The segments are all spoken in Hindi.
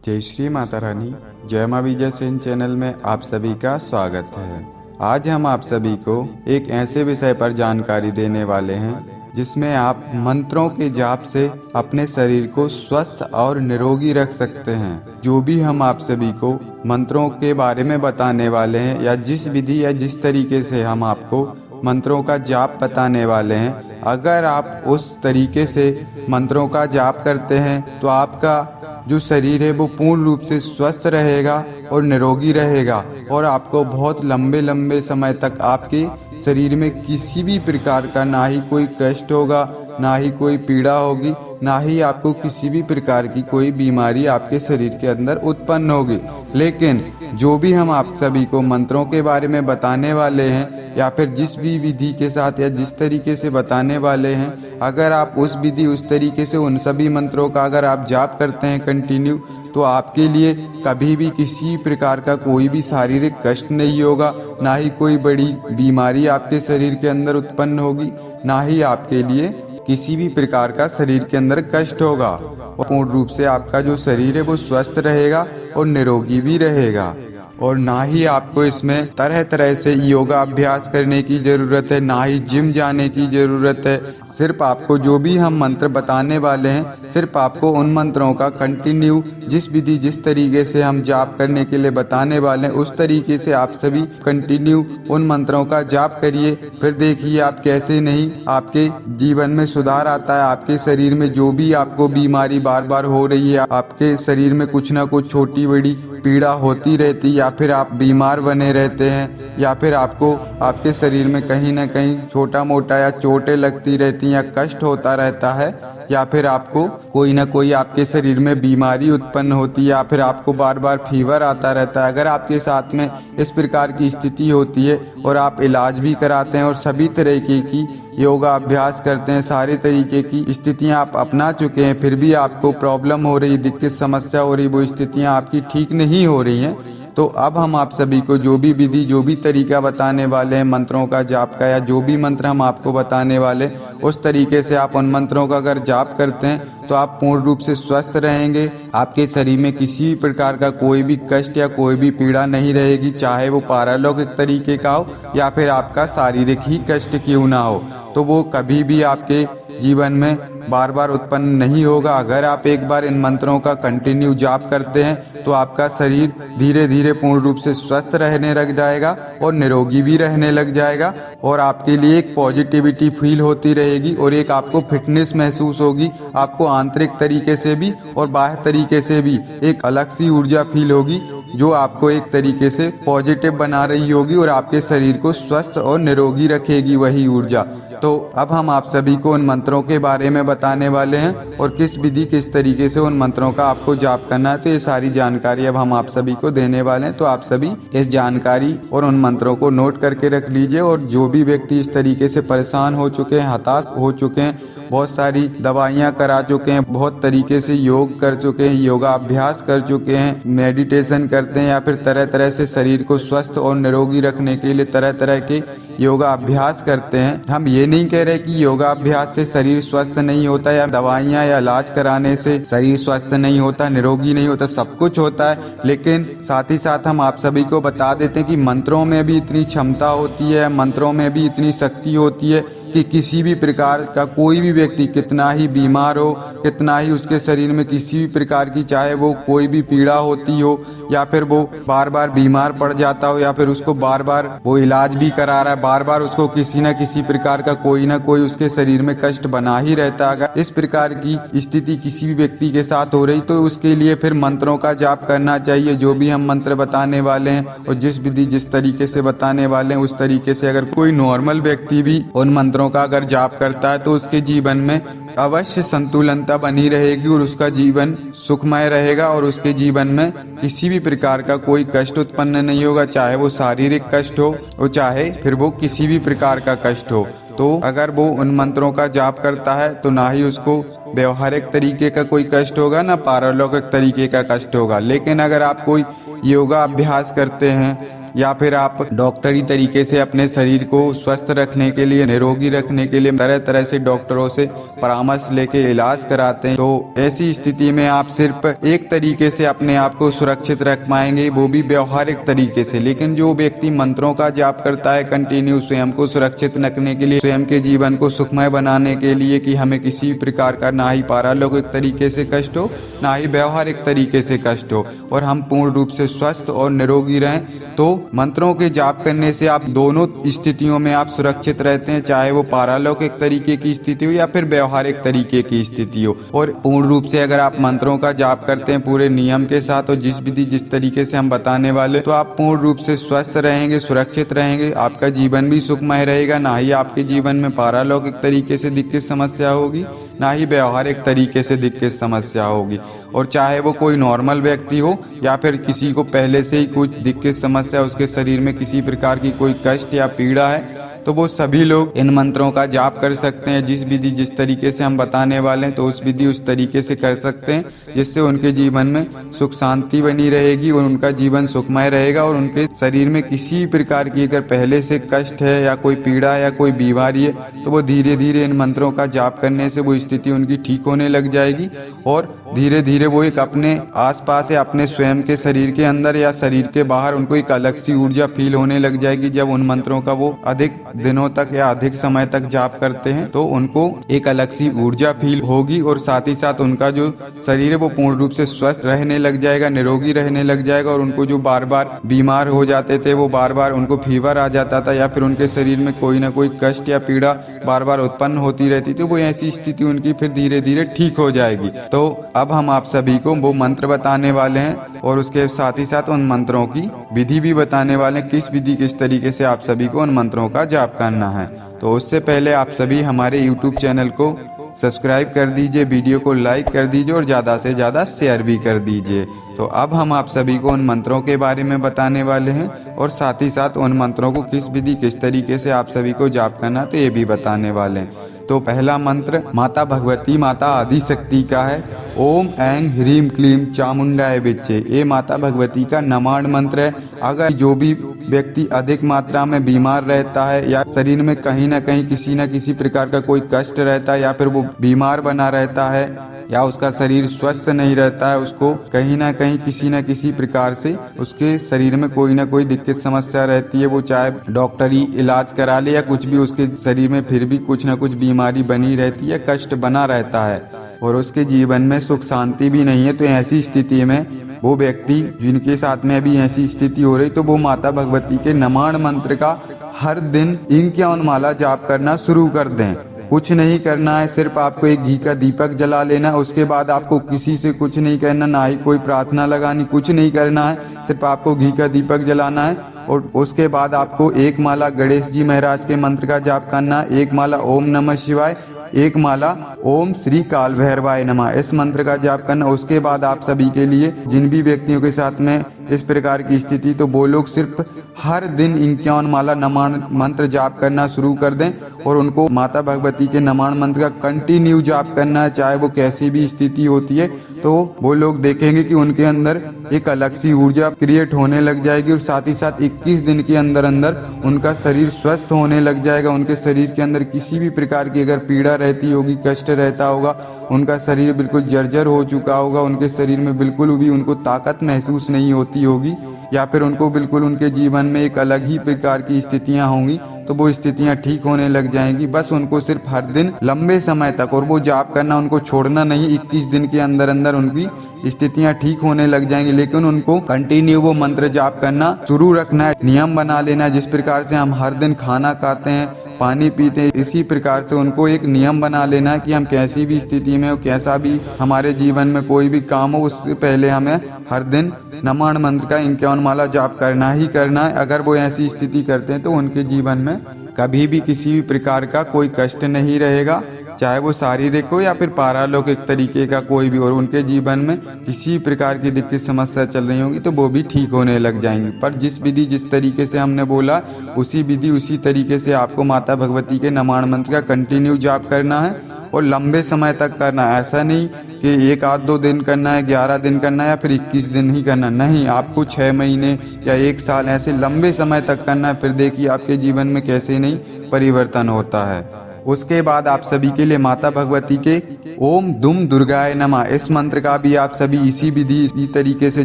जय श्री माता रानी। जय माँ विजय सिंह चैनल में आप सभी का स्वागत है। आज हम आप सभी को एक ऐसे विषय पर जानकारी देने वाले हैं जिसमें आप मंत्रों के जाप से अपने शरीर को स्वस्थ और निरोगी रख सकते हैं। जो भी हम आप सभी को मंत्रों के बारे में बताने वाले हैं या जिस विधि या जिस तरीके से हम आपको मंत्रों का जाप बताने वाले हैं, अगर आप उस तरीके से मंत्रों का जाप करते हैं तो आपका जो शरीर है वो पूर्ण रूप से स्वस्थ रहेगा और निरोगी रहेगा और आपको बहुत लंबे लंबे समय तक आपके शरीर में किसी भी प्रकार का ना ही कोई कष्ट होगा, ना ही कोई पीड़ा होगी, ना ही आपको किसी भी प्रकार की कोई बीमारी आपके शरीर के अंदर उत्पन्न होगी। लेकिन जो भी हम आप सभी को मंत्रों के बारे में बताने वाले हैं या फिर जिस भी विधि के साथ या जिस तरीके से बताने वाले हैं, अगर आप उस विधि उस तरीके से उन सभी मंत्रों का अगर आप जाप करते हैं कंटिन्यू, तो आपके लिए कभी भी किसी प्रकार का कोई भी शारीरिक कष्ट नहीं होगा, ना ही कोई बड़ी बीमारी आपके शरीर के अंदर उत्पन्न होगी, ना ही आपके लिए किसी भी प्रकार का शरीर के अंदर कष्ट होगा। और पूर्ण रूप से आपका जो शरीर है वो स्वस्थ रहेगा और निरोगी भी रहेगा। और ना ही आपको इसमें तरह तरह से योगा अभ्यास करने की ज़रूरत है, ना ही जिम जाने की ज़रूरत है। सिर्फ आपको जो भी हम मंत्र बताने वाले हैं, सिर्फ आपको उन मंत्रों का कंटिन्यू जिस विधि जिस तरीके से हम जाप करने के लिए बताने वाले हैं उस तरीके से आप सभी कंटिन्यू उन मंत्रों का जाप करिए। फिर देखिए आप कैसे नहीं आपके जीवन में सुधार आता है। आपके शरीर में जो भी आपको बीमारी बार बार हो रही है, आपके शरीर में कुछ ना कुछ छोटी बड़ी पीड़ा होती रहती, या फिर आप बीमार बने रहते हैं, या फिर आपको आपके शरीर में कहीं ना कहीं छोटा मोटा या चोटें लगती रहती या कष्ट होता रहता है, या फिर आपको कोई ना कोई आपके शरीर में बीमारी उत्पन्न होती है, या फिर आपको बार बार फीवर आता रहता है। अगर आपके साथ में इस प्रकार की स्थिति होती है और आप इलाज भी कराते हैं और सभी तरीके की योगा अभ्यास करते हैं, सारे तरीके की स्थितियां आप अपना चुके हैं, फिर भी आपको प्रॉब्लम हो रही, दिक्कत समस्या हो रही, वो स्थितियां आपकी ठीक नहीं हो रही हैं, तो अब हम आप सभी को जो भी विधि जो भी तरीका बताने वाले हैं मंत्रों का जाप का, या जो भी मंत्र हम आपको बताने वाले उस तरीके से आप उन मंत्रों का अगर जाप करते हैं तो आप पूर्ण रूप से स्वस्थ रहेंगे। आपके शरीर में किसी भी प्रकार का कोई भी कष्ट या कोई भी पीड़ा नहीं रहेगी, चाहे वो पारलौकिक तरीके का हो या फिर आपका शारीरिक ही कष्ट क्यों ना हो, तो वो कभी भी आपके जीवन में बार बार उत्पन्न नहीं होगा। अगर आप एक बार इन मंत्रों का कंटिन्यू जाप करते हैं तो आपका शरीर धीरे धीरे पूर्ण रूप से स्वस्थ रहने लग जाएगा और निरोगी भी रहने लग जाएगा, और आपके लिए एक पॉजिटिविटी फील होती रहेगी और एक आपको फिटनेस महसूस होगी। आपको आंतरिक तरीके से भी और बाह्य तरीके से भी एक अलग सी ऊर्जा फील होगी जो आपको एक तरीके से पॉजिटिव बना रही होगी और आपके शरीर को स्वस्थ और निरोगी रखेगी वही ऊर्जा। तो अब हम आप सभी को उन मंत्रों के बारे में बताने वाले हैं और किस विधि किस तरीके से उन मंत्रों का आपको जाप करना है, तो ये सारी जानकारी अब हम आप सभी को देने वाले हैं। तो आप सभी इस जानकारी और उन मंत्रों को नोट करके रख लीजिए, और जो भी व्यक्ति इस तरीके से परेशान हो चुके हैं, हताश हो चुके हैं, बहुत सारी दवाइयाँ करा चुके हैं, बहुत तरीके से योग कर चुके हैं, योगा अभ्यास कर चुके हैं, मेडिटेशन करते हैं, या फिर तरह तरह से शरीर को स्वस्थ और निरोगी रखने के लिए तरह तरह के योगा अभ्यास करते हैं। हम ये नहीं कह रहे कि योगा अभ्यास से शरीर स्वस्थ नहीं होता या दवाइयाँ या इलाज कराने से शरीर स्वस्थ नहीं होता, निरोगी नहीं होता, सब कुछ होता है। लेकिन साथ ही साथ हम आप सभी को बता देते हैं कि मंत्रों में भी इतनी क्षमता होती है, मंत्रों में भी इतनी शक्ति होती है कि किसी भी प्रकार का कोई भी व्यक्ति कितना ही बीमार हो, कितना ही उसके शरीर में किसी भी प्रकार की चाहे वो कोई भी पीड़ा होती हो, या फिर वो बार बार बीमार पड़ जाता हो, या फिर उसको बार बार वो इलाज भी करा रहा है, बार बार उसको किसी न किसी प्रकार का कोई ना कोई उसके शरीर में कष्ट बना ही रहता है। अगर इस प्रकार की स्थिति किसी भी व्यक्ति के साथ हो रही तो उसके लिए फिर मंत्रों का जाप करना चाहिए। जो भी हम मंत्र बताने वाले हैं और जिस विधि जिस तरीके से बताने वाले हैं उस तरीके से अगर कोई नॉर्मल व्यक्ति भी उन मंत्रों का अगर जाप करता है तो उसके जीवन में अवश्य संतुलनता बनी रहेगी और उसका जीवन सुखमय रहेगा, और उसके जीवन में किसी भी प्रकार का कोई कष्ट उत्पन्न नहीं होगा, चाहे वो शारीरिक कष्ट हो और चाहे फिर वो किसी भी प्रकार का कष्ट हो। तो अगर वो उन मंत्रों का जाप करता है तो ना ही उसको व्यवहारिक तरीके का कोई कष्ट होगा, ना पारलौकिक तरीके का कष्ट होगा। लेकिन अगर आप कोई योगा अभ्यास करते हैं या फिर आप डॉक्टरी तरीके से अपने शरीर को स्वस्थ रखने के लिए, निरोगी रखने के लिए तरह तरह से डॉक्टरों से परामर्श लेके इलाज कराते हैं, तो ऐसी स्थिति में आप सिर्फ एक तरीके से अपने आप को सुरक्षित रख पाएंगे, वो भी व्यवहारिक तरीके से। लेकिन जो व्यक्ति मंत्रों का जाप करता है कंटिन्यू, स्वयं को सुरक्षित रखने के लिए, स्वयं के जीवन को सुखमय बनाने के लिए कि हमें किसी प्रकार का ना ही पारलौकिक तरीके से कष्ट हो, ना ही व्यवहारिक तरीके से कष्ट हो, और हम पूर्ण रूप से स्वस्थ और निरोगी रहें, तो मंत्रों के जाप करने से आप दोनों स्थितियों में आप सुरक्षित रहते हैं, चाहे वो पारलौकिक तरीके की स्थिति हो या फिर व्यवहारिक तरीके की स्थिति हो। और पूर्ण रूप से अगर आप मंत्रों का जाप करते हैं पूरे नियम के साथ और जिस विधि जिस तरीके से हम बताने वाले, तो आप पूर्ण रूप से स्वस्थ रहेंगे, सुरक्षित रहेंगे, आपका जीवन भी सुखमय रहेगा, ना ही आपके जीवन में पारलौकिक तरीके से दिक्कत समस्या होगी, ना ही व्यवहारिक तरीके से दिक्कत समस्या होगी। और चाहे वो कोई नॉर्मल व्यक्ति हो या फिर किसी को पहले से ही कुछ दिक्कत समस्या, उसके शरीर में किसी प्रकार की कोई कष्ट या पीड़ा है, तो वो सभी लोग इन मंत्रों का जाप कर सकते हैं। जिस विधि जिस तरीके से हम बताने वाले हैं, तो उस विधि उस तरीके से कर सकते हैं, जिससे उनके जीवन में सुख शांति बनी रहेगी और उनका जीवन सुखमय रहेगा, और उनके शरीर में किसी प्रकार की अगर पहले से कष्ट है या कोई पीड़ा है या कोई बीमारी है, तो वो धीरे धीरे इन मंत्रों का जाप करने से वो स्थिति उनकी ठीक होने लग जाएगी, और धीरे धीरे वो एक अपने आसपास या अपने स्वयं के शरीर के अंदर या शरीर के बाहर उनको एक अलग सी ऊर्जा फील होने लग जाएगी। जब उन मंत्रों का वो अधिक दिनों तक या अधिक समय तक जाप करते हैं, तो उनको एक अलग सी ऊर्जा फील होगी, और साथ ही साथ उनका जो शरीर है वो पूर्ण रूप से स्वस्थ रहने लग जाएगा, निरोगी रहने लग जाएगा। और उनको जो बार बार बीमार हो जाते थे, वो बार बार उनको फीवर आ जाता था या फिर उनके शरीर में कोई ना कोई कष्ट या पीड़ा बार बार उत्पन्न होती रहती थी, वो ऐसी स्थिति उनकी फिर धीरे धीरे ठीक हो जाएगी। तो अब हम आप सभी को वो मंत्र बताने वाले हैं और उसके साथ ही साथ उन मंत्रों की विधि भी बताने वाले हैं, किस विधि किस तरीके से आप सभी को उन मंत्रों का जाप करना है। तो उससे पहले आप सभी हमारे YouTube चैनल को सब्सक्राइब कर दीजिए, वीडियो को लाइक कर दीजिए और ज़्यादा से ज़्यादा शेयर भी कर दीजिए। तो अब हम आप सभी को उन मंत्रों के बारे में बताने वाले हैं और साथ ही साथ उन मंत्रों को किस विधि किस तरीके से आप सभी को जाप करना, तो ये भी बताने वाले हैं। तो पहला मंत्र माता भगवती माता आदिशक्ति का है। ओम ऐं ह्रीं क्लीं चामुंडाय विच्चे। ये माता भगवती का नमाण मंत्र है। अगर जो भी व्यक्ति अधिक मात्रा में बीमार रहता है या शरीर में कहीं ना कहीं किसी न किसी प्रकार का कोई कष्ट रहता है या फिर वो बीमार बना रहता है या उसका शरीर स्वस्थ नहीं रहता है, उसको कहीं ना कहीं किसी न किसी प्रकार से उसके शरीर में कोई ना कोई दिक्कत समस्या रहती है, वो चाहे डॉक्टरी इलाज करा ले या कुछ भी, उसके शरीर में फिर भी कुछ ना कुछ बीमारी बनी रहती है, कष्ट बना रहता है और उसके जीवन में सुख शांति भी नहीं है। तो ऐसी स्थिति में वो व्यक्ति जिनके साथ में अभी ऐसी स्थिति हो रही, तो वो माता भगवती के नमाण मंत्र का हर दिन इक्यावन माला जाप करना शुरू कर दें। कुछ नहीं करना है, सिर्फ आपको एक घी का दीपक जला लेना है। उसके बाद आपको किसी से कुछ नहीं करना, ना ही कोई प्रार्थना लगानी, कुछ नहीं करना है, सिर्फ आपको घी का दीपक जलाना है। और उसके बाद आपको एक माला गणेश जी महाराज के मंत्र का जाप करना है, एक माला ओम नमः शिवाय, एक माला ओम श्री काल भैरवाय नमः, इस मंत्र का जाप करना। उसके बाद आप सभी के लिए जिन भी व्यक्तियों के साथ में इस प्रकार की स्थिति, तो वो लोग सिर्फ हर दिन 51 माला नमाण मंत्र जाप करना शुरू कर दें और उनको माता भगवती के नमाण मंत्र का कंटिन्यू जाप करना है, चाहे वो कैसी भी स्थिति होती है। तो वो लोग देखेंगे कि उनके अंदर एक अलग सी ऊर्जा क्रिएट होने लग जाएगी और साथ ही साथ 21 दिन के अंदर अंदर उनका शरीर स्वस्थ होने लग जाएगा। उनके शरीर के अंदर किसी भी प्रकार की अगर पीड़ा रहती होगी, कष्ट रहता होगा, उनका शरीर बिल्कुल जर्जर हो चुका होगा, उनके शरीर में बिल्कुल भी उनको ताकत महसूस नहीं होती होगी या फिर उनको बिल्कुल उनके जीवन में एक अलग ही प्रकार की स्थितियां होंगी, तो वो स्थितियां ठीक होने लग जाएंगी। बस उनको सिर्फ हर दिन लंबे समय तक और वो जाप करना, उनको छोड़ना नहीं। 21 दिन के अंदर अंदर उनकी स्थितियां ठीक होने लग जाएंगी, लेकिन उनको कंटिन्यू वो मंत्र जाप करना शुरू रखना है, नियम बना लेना है। जिस प्रकार से हम हर दिन खाना खाते हैं, पानी पीते हैं, इसी प्रकार से उनको एक नियम बना लेना है कि हम कैसी भी स्थिति में हो, कैसा भी हमारे जीवन में कोई भी काम हो, उससे पहले हमें हर दिन नमाण मंत्र का 51 माला जाप करना ही करना है। अगर वो ऐसी स्थिति करते हैं तो उनके जीवन में कभी भी किसी भी प्रकार का कोई कष्ट नहीं रहेगा, चाहे वो शारीरिक हो या फिर पारलौकिक तरीके का कोई भी, और उनके जीवन में किसी प्रकार की दिक्कत समस्या चल रही होगी तो वो भी ठीक होने लग जाएंगी। पर जिस विधि जिस तरीके से हमने बोला, उसी विधि उसी तरीके से आपको माता भगवती के नमाण मंत्र का कंटिन्यू जाप करना है और लंबे समय तक करना है। ऐसा नहीं कि 1-2 दिन करना है, 11 दिन करना है या फिर 21 दिन ही करना, नहीं, आपको 6 महीने या 1 साल ऐसे लंबे समय तक करना है। फिर देखिए आपके जीवन में कैसे नहीं परिवर्तन होता है। उसके बाद आप सभी के लिए माता भगवती के ओम दुम दुर्गाय नमः, इस मंत्र का भी आप सभी इसी विधि इसी तरीके से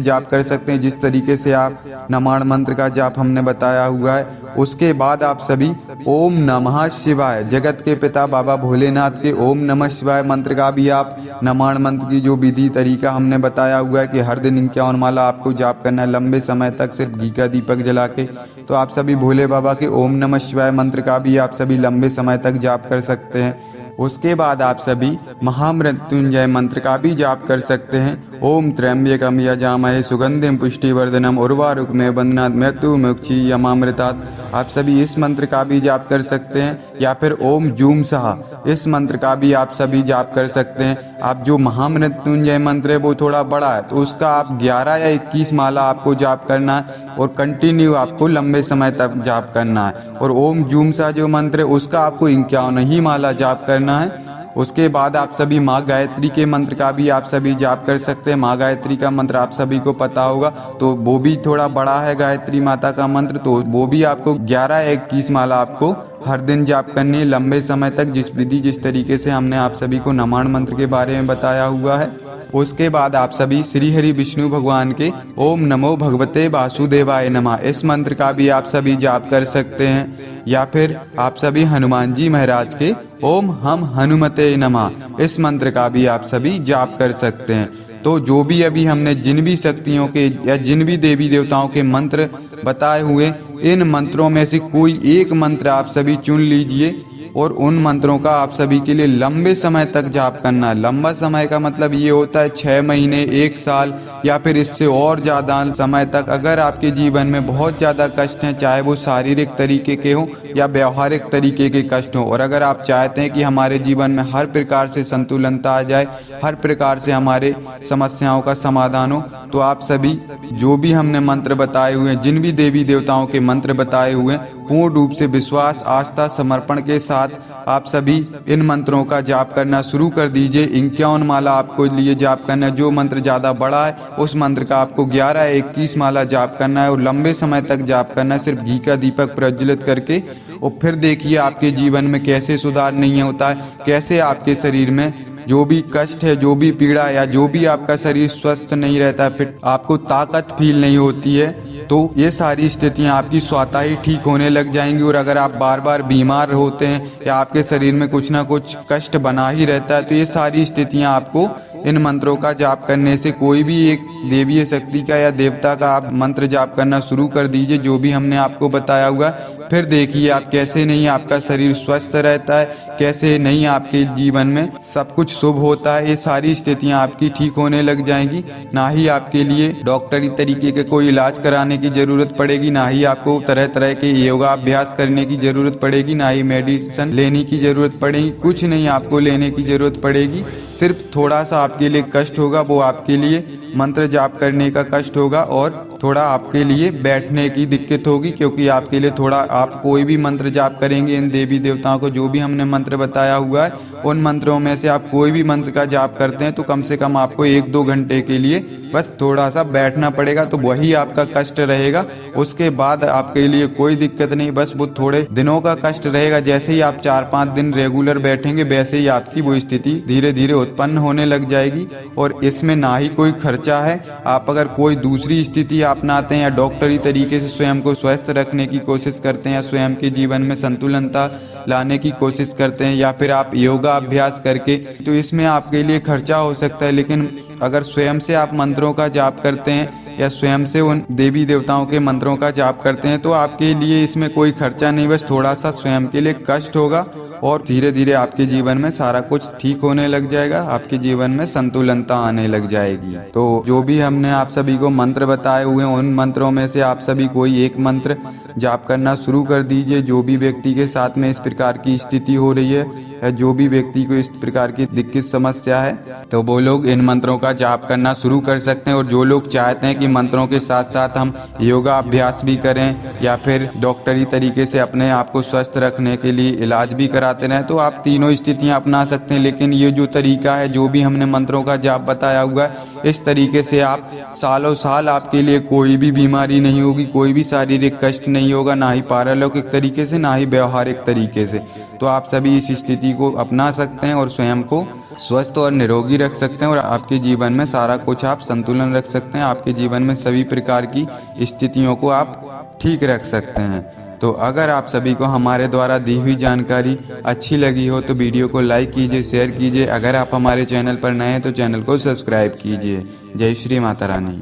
जाप कर सकते हैं जिस तरीके से आप नमाण मंत्र का जाप हमने बताया हुआ है। उसके बाद आप सभी ओम नमः शिवाय, जगत के पिता बाबा भोलेनाथ के ओम नमः शिवाय मंत्र का भी आप नमाण मंत्र की जो विधि तरीका हमने बताया हुआ है कि हर दिन 51 माला आपको जाप करना है लंबे समय तक सिर्फ घी का दीपक जला के। तो आप सभी भोले बाबा के ओम नमः शिवाय मंत्र का भी आप सभी लंबे समय तक जाप कर सकते हैं। उसके बाद आप सभी महामृत्युंजय मंत्र का भी जाप कर सकते हैं। ओम त्र्यंबकम यजामहे सुगंधिम पुष्टिवर्धनम उर्वारुकमेव बन्धनात् मृत्युर्मुक्षीयमामृतात्, आप सभी इस मंत्र का भी जाप कर सकते हैं। या फिर ओम जूम सहा, इस मंत्र का भी आप सभी जाप कर सकते हैं। आप जो महामृत्युंजय मंत्र है वो थोड़ा बड़ा है तो उसका आप 11 या 21 माला आपको जाप करना है और कंटिन्यू आपको लंबे समय तक जाप करना है। और ओम जूम सा जो मंत्र है उसका आपको 51 ही माला जाप करना है। उसके बाद आप सभी माँ गायत्री के मंत्र का भी आप सभी जाप कर सकते हैं। माँ गायत्री का मंत्र आप सभी को पता होगा, तो वो भी थोड़ा बड़ा है गायत्री माता का मंत्र, तो वो भी आपको 11 या 21 माला आपको हर दिन जाप करनी है लंबे समय तक, जिस विधि जिस तरीके से हमने आप सभी को नमाण मंत्र के बारे में बताया हुआ है। उसके बाद आप सभी श्री हरि विष्णु भगवान के ओम नमो भगवते वासुदेवाय नमः, इस मंत्र का भी आप सभी जाप कर सकते हैं। या फिर आप सभी हनुमान जी महाराज के ओम हम हनुमते नमः, इस मंत्र का भी आप सभी जाप कर सकते हैं। तो जो भी अभी हमने जिन भी शक्तियों के या जिन भी देवी देवताओं के मंत्र बताए हुए, इन मंत्रों में से कोई एक मंत्र आप सभी चुन लीजिए और उन मंत्रों का आप सभी के लिए लंबे समय तक जाप करना है। लंबा समय का मतलब ये होता है 6 महीने, 1 साल या फिर इससे और ज़्यादा समय तक। अगर आपके जीवन में बहुत ज़्यादा कष्ट हैं, चाहे वो शारीरिक तरीके के हों या व्यवहारिक तरीके के कष्ट हों, और अगर आप चाहते हैं कि हमारे जीवन में हर प्रकार से संतुलनता आ जाए, हर प्रकार से हमारे समस्याओं का समाधान हो, तो आप सभी जो भी हमने मंत्र बताए हुए हैं, जिन भी देवी देवताओं के मंत्र बताए हुए हैं, पूर्ण रूप से विश्वास, आस्था, समर्पण के साथ आप सभी इन मंत्रों का जाप करना शुरू कर दीजिए। 51 माला आपको लिए जाप करना है। जो मंत्र ज़्यादा बड़ा है उस मंत्र का आपको 11 या 21 माला जाप करना है और लंबे समय तक जाप करना है, सिर्फ घी का दीपक प्रज्वलित करके। और फिर देखिए आपके जीवन में कैसे सुधार नहीं होता है, कैसे आपके शरीर में जो भी कष्ट है, जो भी पीड़ा या जो भी आपका शरीर स्वस्थ नहीं रहता है, फिर आपको ताकत फील नहीं होती है, तो ये सारी स्थितियां आपकी स्वतः ही ठीक होने लग जाएंगी। और अगर आप बार बार बीमार होते हैं या आपके शरीर में कुछ ना कुछ कष्ट बना ही रहता है, तो ये सारी स्थितियां आपको इन मंत्रों का जाप करने से, कोई भी एक देवीय शक्ति का या देवता का आप मंत्र जाप करना शुरू कर दीजिए जो भी हमने आपको बताया हुआ। फिर देखिए आप कैसे नहीं आपका शरीर स्वस्थ रहता है, कैसे नहीं आपके जीवन में सब कुछ शुभ होता है। ये सारी स्थितियां आपकी ठीक होने लग जाएंगी। ना ही आपके लिए डॉक्टरी तरीके के कोई इलाज कराने की ज़रूरत पड़ेगी, ना ही आपको तरह तरह के योगाभ्यास करने की ज़रूरत पड़ेगी, ना ही मेडिसिन लेने की ज़रूरत पड़ेगी, कुछ नहीं आपको लेने की ज़रूरत पड़ेगी। सिर्फ थोड़ा सा आपके लिए कष्ट होगा, वो आपके लिए मंत्र जाप करने का कष्ट होगा और थोड़ा आपके लिए बैठने की दिक्कत होगी, क्योंकि आपके लिए थोड़ा, आप कोई भी मंत्र जाप करेंगे इन देवी देवताओं को जो भी हमने मंत्र बताया हुआ है, उन मंत्रों में से आप कोई भी मंत्र का जाप करते हैं तो कम से कम आपको 1-2 घंटे के लिए बस थोड़ा सा बैठना पड़ेगा, तो वही आपका कष्ट रहेगा। उसके बाद आपके लिए कोई दिक्कत नहीं, बस वो थोड़े दिनों का कष्ट रहेगा। जैसे ही आप 4-5 दिन रेगुलर बैठेंगे वैसे ही आपकी वो स्थिति धीरे धीरे उत्पन्न होने लग जाएगी। और इसमें ना ही कोई खर्चा है। आप अगर कोई दूसरी स्थिति अपनाते हैं या डॉक्टरी तरीके से स्वयं को स्वस्थ रखने की कोशिश करते हैं या स्वयं के जीवन में संतुलनता लाने की कोशिश करते हैं, या फिर आप योगा अभ्यास करके, तो इसमें आपके लिए खर्चा हो सकता है। लेकिन अगर स्वयं से आप मंत्रों का जाप करते हैं या स्वयं से उन देवी देवताओं के मंत्रों का जाप करते हैं तो आपके लिए इसमें कोई खर्चा नहीं, बस थोड़ा सा स्वयं के लिए कष्ट होगा और धीरे धीरे आपके जीवन में सारा कुछ ठीक होने लग जाएगा, आपके जीवन में संतुलनता आने लग जाएगी। तो जो भी हमने आप सभी को मंत्र बताए हुए हैं उन मंत्रों में से आप सभी कोई एक मंत्र जाप करना शुरू कर दीजिए। जो भी व्यक्ति के साथ में इस प्रकार की स्थिति हो रही है या जो भी व्यक्ति को इस प्रकार की दिक्कत समस्या है, तो वो लोग इन मंत्रों का जाप करना शुरू कर सकते हैं। और जो लोग चाहते हैं कि मंत्रों के साथ साथ हम योगा अभ्यास भी करें या फिर डॉक्टरी तरीके से अपने आप को स्वस्थ रखने के लिए इलाज भी कराते रहें, तो आप तीनों स्थितियां अपना सकते हैं। लेकिन ये जो तरीका है, जो भी हमने मंत्रों का जाप बताया हुआ है, इस तरीके से आप सालों साल आपके लिए कोई भी बीमारी नहीं होगी, कोई भी शारीरिक कष्ट नहीं होगा, ना ही पारलौकिक तरीके से ना ही व्यवहारिक तरीके से। तो आप सभी इस स्थिति को अपना सकते हैं और स्वयं को स्वस्थ और निरोगी रख सकते हैं और आपके जीवन में सारा कुछ आप संतुलन रख सकते हैं। आपके जीवन में सभी प्रकार की स्थितियों को आप ठीक रख सकते हैं। तो अगर आप सभी को हमारे द्वारा दी हुई जानकारी अच्छी लगी हो तो वीडियो को लाइक कीजिए, शेयर कीजिए। अगर आप हमारे चैनल पर नए हैं तो चैनल को सब्सक्राइब कीजिए। जय श्री माता रानी।